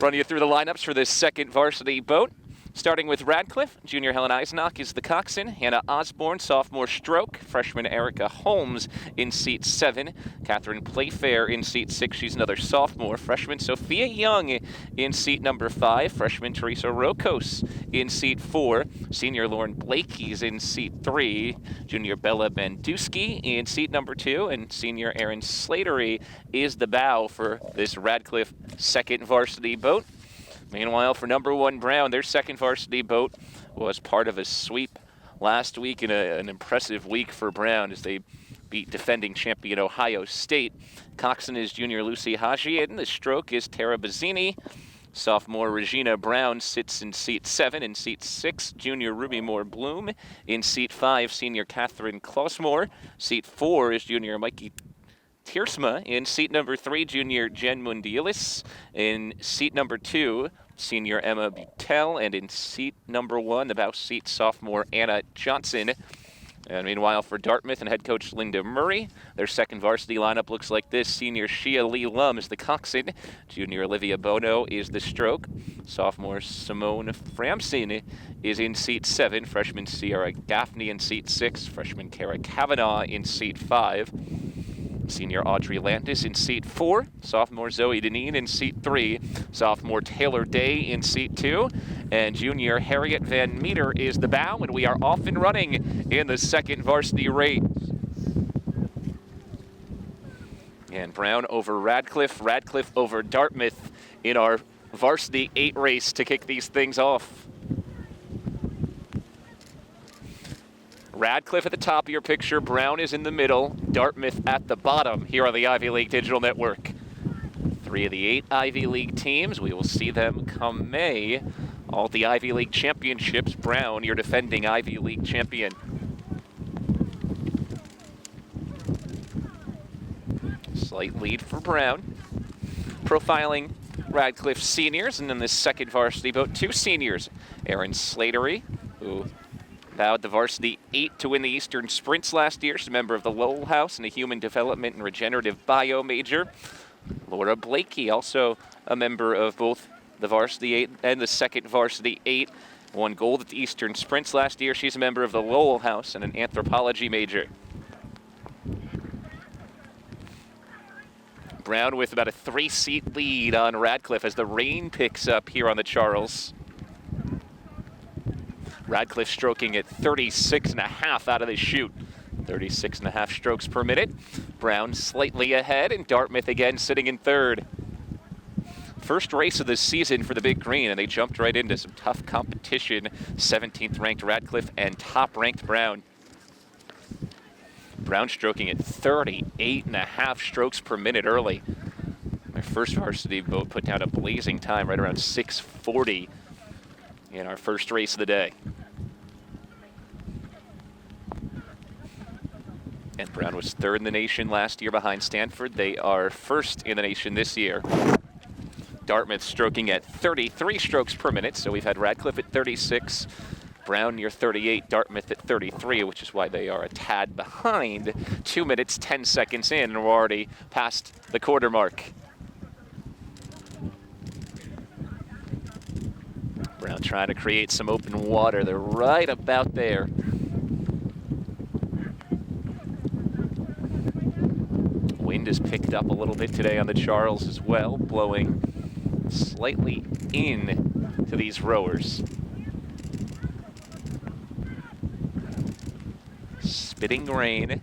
Run you through the lineups for this second varsity boat. Starting with Radcliffe, junior Helen Eisenach is the coxswain. Hannah Osborne, sophomore stroke. Freshman Erica Holmes in seat 7. Catherine Playfair in seat 6. She's another sophomore. Freshman Sophia Young in seat number 5. Freshman Teresa Rokos in seat 4. Senior Lauren Blakey's in seat 3. Junior Bella Banduski in seat number 2. And senior Erin Slatery is the bow for this Radcliffe second varsity boat. Meanwhile, for number 1 Brown, their second varsity boat was part of a sweep last week in an impressive week for Brown as they beat defending champion Ohio State. Coxswain is junior Lucy Hajian. The stroke is Tara Bazzini. Sophomore Regina Brown sits in seat 7. In seat 6, junior Ruby Moore Bloom. In seat 5, senior Catherine Klausmore. Seat 4 is junior Mikey Tiersma. In seat number 3, junior Jen Mundielis. In seat number 2, senior Emma Butel. And in seat number 1, the bow seat, sophomore Anna Johnson. And meanwhile, for Dartmouth and head coach Linda Murray, their second varsity lineup looks like this. Senior Shia Lee Lum is the coxswain. Junior Olivia Bono is the stroke. Sophomore Simone Framson is in seat 7. Freshman Sierra Gaffney in seat 6. Freshman Kara Kavanaugh in seat 5. Senior Audrey Landis in seat 4. Sophomore Zoe Deneen in seat 3. Sophomore Taylor Day in seat 2. And junior Harriet Van Meter is the bow, and we are off and running in the second varsity race. And Brown over Radcliffe, Radcliffe over Dartmouth in our varsity 8 race to kick these things off. Radcliffe at the top of your picture, Brown is in the middle, Dartmouth at the bottom here on the Ivy League Digital Network. 3 of the 8 Ivy League teams, we will see them come May. All the Ivy League championships, Brown, your defending Ivy League champion. Slight lead for Brown. Profiling Radcliffe seniors, and then this second varsity boat, 2 seniors. Erin Slatery, who vowed the varsity 8 to win the Eastern Sprints last year. She's a member of the Lowell House and a Human Development and Regenerative Bio major. Laura Blakey, also a member of both the varsity 8 and the second varsity 8. Won gold at the Eastern Sprints last year. She's a member of the Lowell House and an anthropology major. Brown with about a 3-seat lead on Radcliffe as the rain picks up here on the Charles. Radcliffe stroking at 36.5 out of the chute. 36.5 strokes per minute. Brown slightly ahead, and Dartmouth again sitting in 3rd. First race of the season for the Big Green, and they jumped right into some tough competition. 17th ranked Radcliffe and top ranked Brown. Brown stroking at 38.5 strokes per minute early. Their first varsity boat put down a blazing time right around 6:40 in our first race of the day. And Brown was 3rd in the nation last year behind Stanford. They are 1st in the nation this year. Dartmouth stroking at 33 strokes per minute, so we've had Radcliffe at 36, Brown near 38, Dartmouth at 33, which is why they are a tad behind. 2 minutes, 10 seconds in, and we're already past the quarter mark. Brown trying to create some open water. They're right about there. Wind has picked up a little bit today on the Charles as well, blowing slightly in to these rowers. Spitting rain,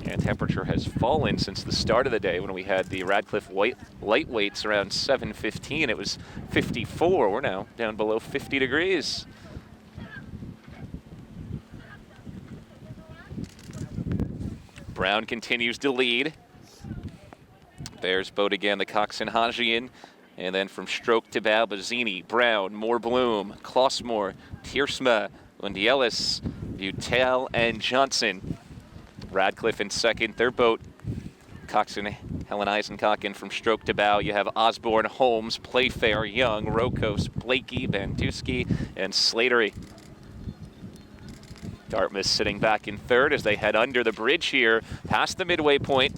and temperature has fallen since the start of the day when we had the Radcliffe lightweights around 7:15. It was 54. We're now down below 50 degrees. Brown continues to lead. Bears boat again, the coxswain Hajian. And then from stroke to bow, Bazzini, Brown, Moore Bloom, Klausmore, Tiersma, Lundielis, Butel, and Johnson. Radcliffe in second, their boat. Coxswain Helen Eisenach, and from stroke to bow, you have Osborne, Holmes, Playfair, Young, Rokos, Blakey, Banduski, and Slatery. Dartmouth sitting back in 3rd as they head under the bridge here, past the midway point.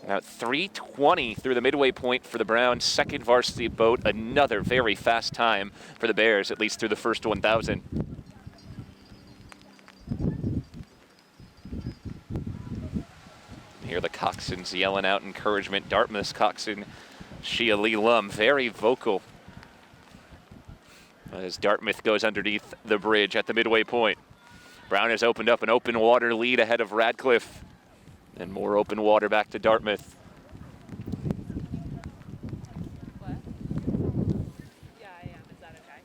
About 3:20 through the midway point for the Browns' second varsity boat. Another very fast time for the Bears, at least through the first 1,000. Here the coxswains yelling out encouragement. Dartmouth's coxswain, Shia Lee Lum, very vocal as Dartmouth goes underneath the bridge at the midway point. Brown has opened up an open water lead ahead of Radcliffe. And more open water back to Dartmouth. What? Yeah, I am. Is that okay?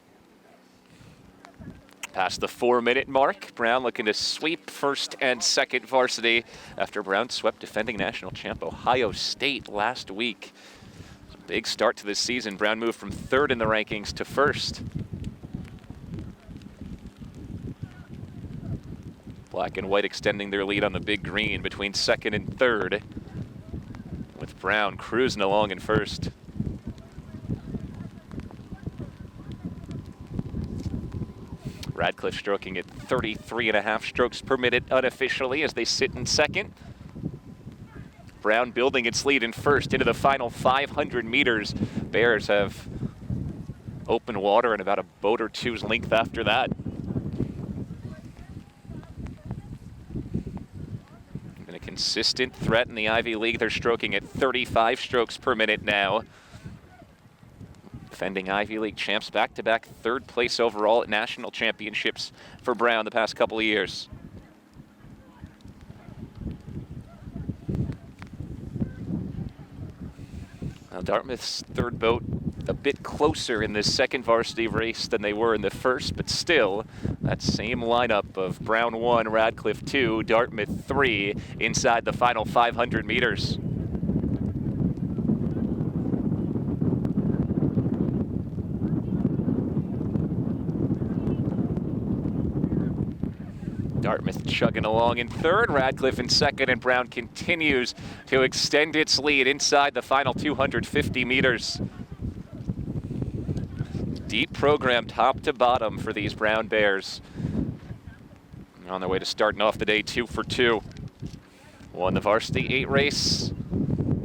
Past the 4-minute mark, Brown looking to sweep first and second varsity after Brown swept defending national champ Ohio State last week. It's a big start to this season. Brown moved from third in the rankings to first. Black and white extending their lead on the big green between second and third, with Brown cruising along in first. Radcliffe stroking at 33.5 strokes per minute unofficially as they sit in second. Brown building its lead in first into the final 500 meters. Bears have open water and about a boat or two's length after that. Consistent threat in the Ivy League. They're stroking at 35 strokes per minute now. Defending Ivy League champs, back-to-back third place overall at national championships for Brown the past couple of years. Now Dartmouth's third boat a bit closer in this second varsity race than they were in the first, but still that same lineup of Brown 1, Radcliffe 2, Dartmouth 3 inside the final 500 meters. Dartmouth chugging along in third, Radcliffe in second, and Brown continues to extend its lead inside the final 250 meters. Deep program top to bottom for these Brown Bears. On their way to starting off the day 2 for 2. Won the Varsity 8 race,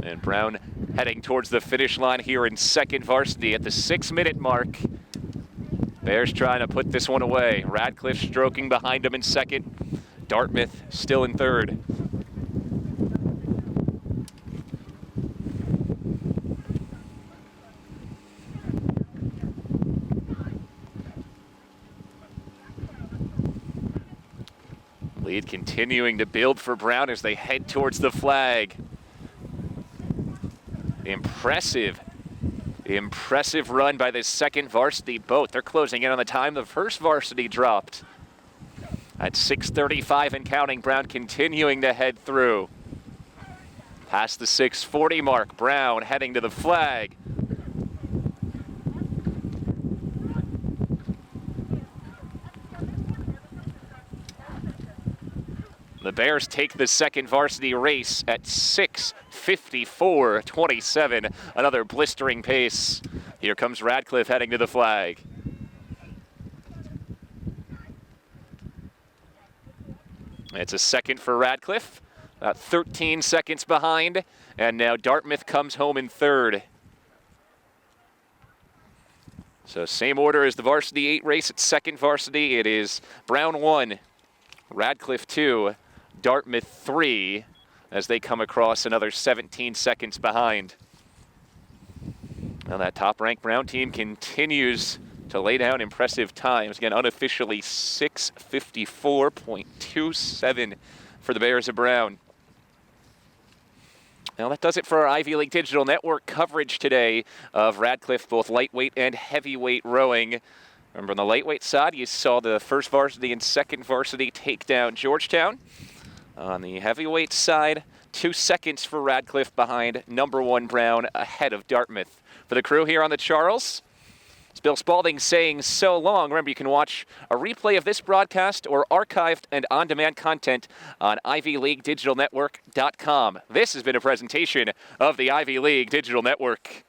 and Brown heading towards the finish line here in second varsity at the 6-minute mark. Bears trying to put this one away. Radcliffe stroking behind him in second. Dartmouth still in third. Lead continuing to build for Brown as they head towards the flag. Impressive run by this second varsity boat. They're closing in on the time the first varsity dropped. At 6:35 and counting, Brown continuing to head through. Past the 6:40 mark, Brown heading to the flag. The Bears take the second varsity race at 6:54.27. Another blistering pace. Here comes Radcliffe heading to the flag. It's a second for Radcliffe, about 13 seconds behind, and now Dartmouth comes home in third. So same order as the Varsity 8 race at second varsity. It is Brown 1, Radcliffe 2, Dartmouth 3, as they come across another 17 seconds behind. Now that top-ranked Brown team continues to lay down impressive times. Again, unofficially 6:54.27 for the Bears of Brown. Now that does it for our Ivy League Digital Network coverage today of Radcliffe, both lightweight and heavyweight rowing. Remember, on the lightweight side, you saw the first varsity and second varsity take down Georgetown. On the heavyweight side, 2 seconds for Radcliffe behind number 1 Brown, ahead of Dartmouth. For the crew here on the Charles, it's Bill Spalding saying so long. Remember, you can watch a replay of this broadcast or archived and on-demand content on ivyleaguedigitalnetwork.com. This has been a presentation of the Ivy League Digital Network.